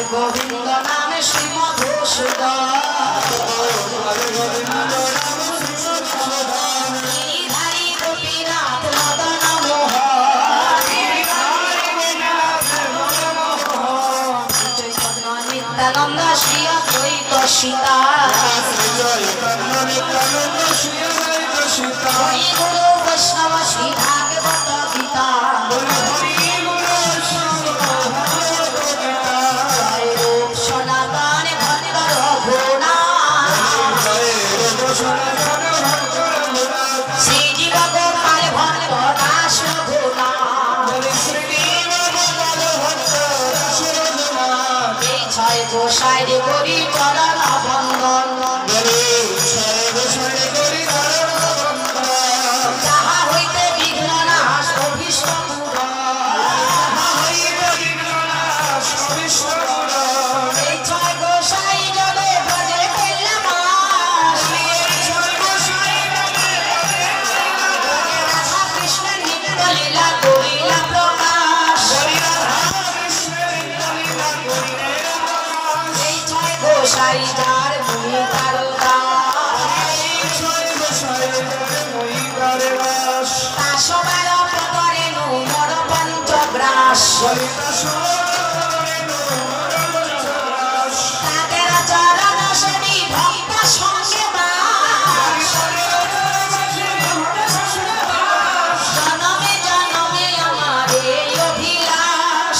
गोविंद नाम श्री मधुसूदन गिरिधारी गोपीनाथ मदन मोहन चैतन्य नित्यानंद श्री अद्वैत सीता गुरु वैष्णव श्री भागवत गीता গোসাইরে করি চরণ বন্দন যাহা হইতে বিঘ্ন নাশ অভীষ্ট এই ছয় গোসাই জলে ভজে পেলাম রাধা কৃষ্ণের নিত্য লীলা করিলা প্রকাশ গোসাই যার মুনি তাসবার প্রতরে নোমর পঞ্চগ্রাস তাদের চরণ সেবী ভক্ত সঙ্গে জনমে জনমে আমার এই অভিলাষ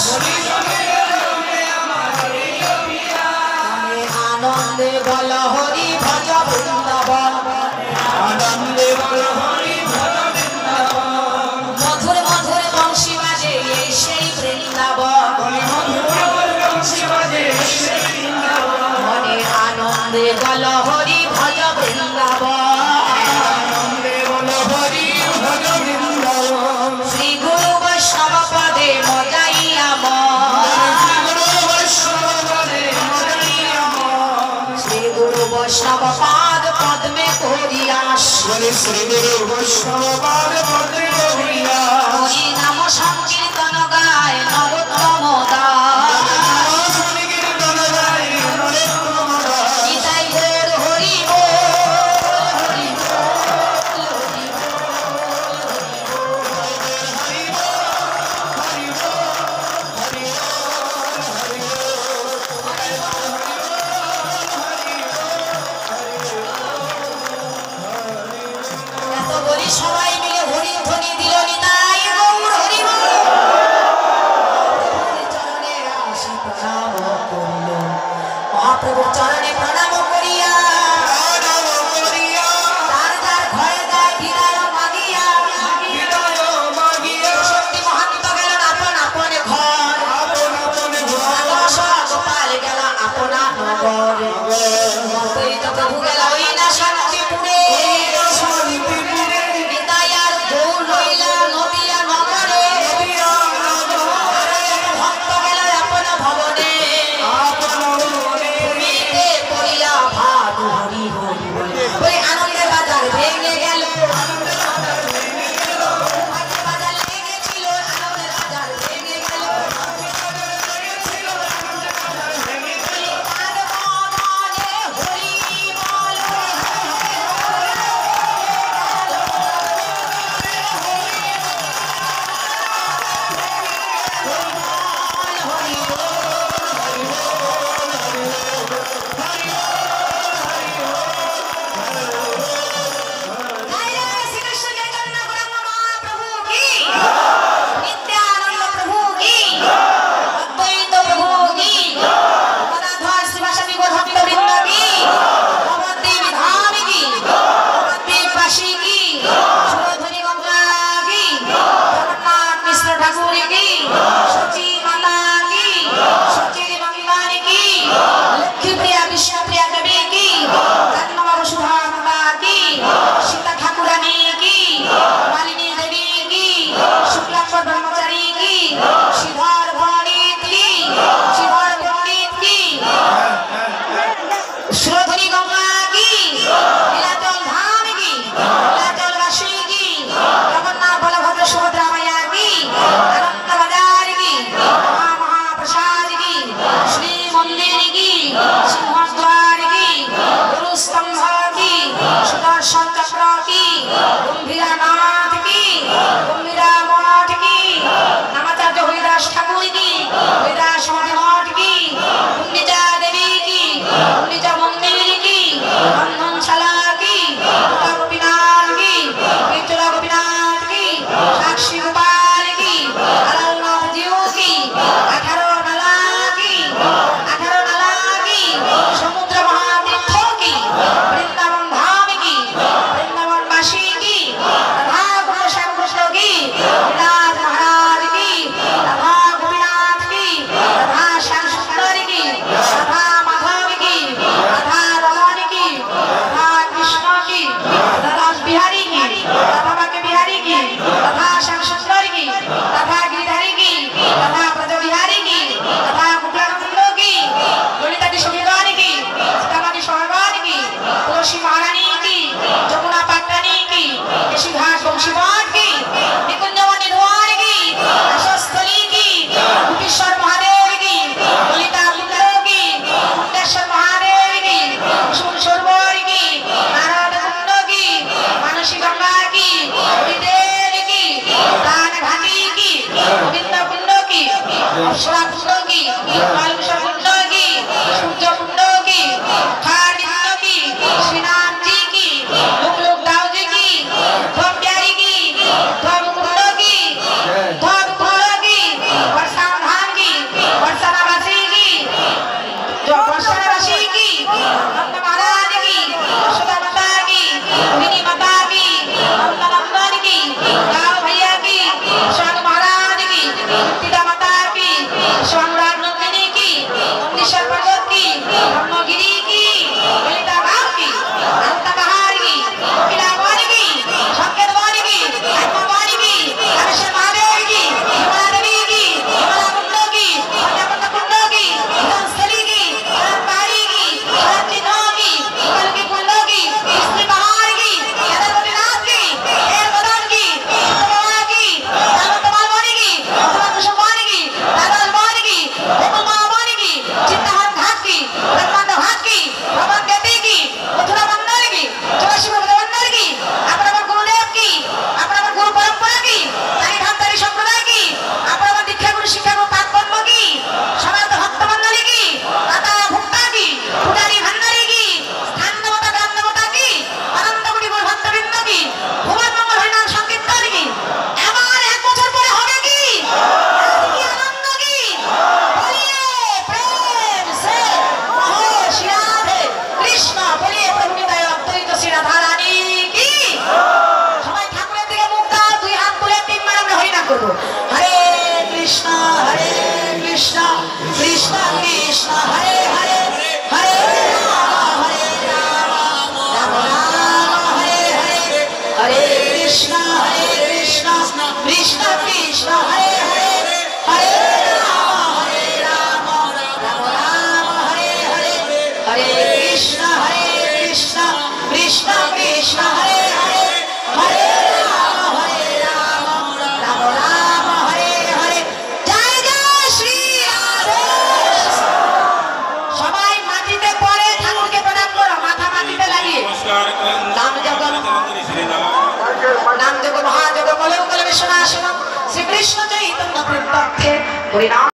আনন্দে বল হরি ভজ বৃন্দাবন আনন্দে বল হরি ভজ বৃন্দাবন মধুর মধুর বংশী বাজে এই সেই বৃন্দাবন মধুর বংশী বাজে এই সেই বৃন্দাবন মনে আনন্দে বল হরি ভজ বৃন্দাবন আনন্দে বল হরি ভজ বৃন্দাবন শ্রী গুরু বৈষ্ণব পদে মজাইয়া वैष्णव पाद पद्मे कोरियास श्री गुरु वैष्णव पाद पद्मे कोरियास हरि नाम संकीर्तन गाय नरोत्तम दास संकीर्तन गाय नरोत्तम दास गीताय बोल हरि बोल हरि সবাই মিলে কৃষ্ণ চৈতন্য কৃষ্ণে হরিনাম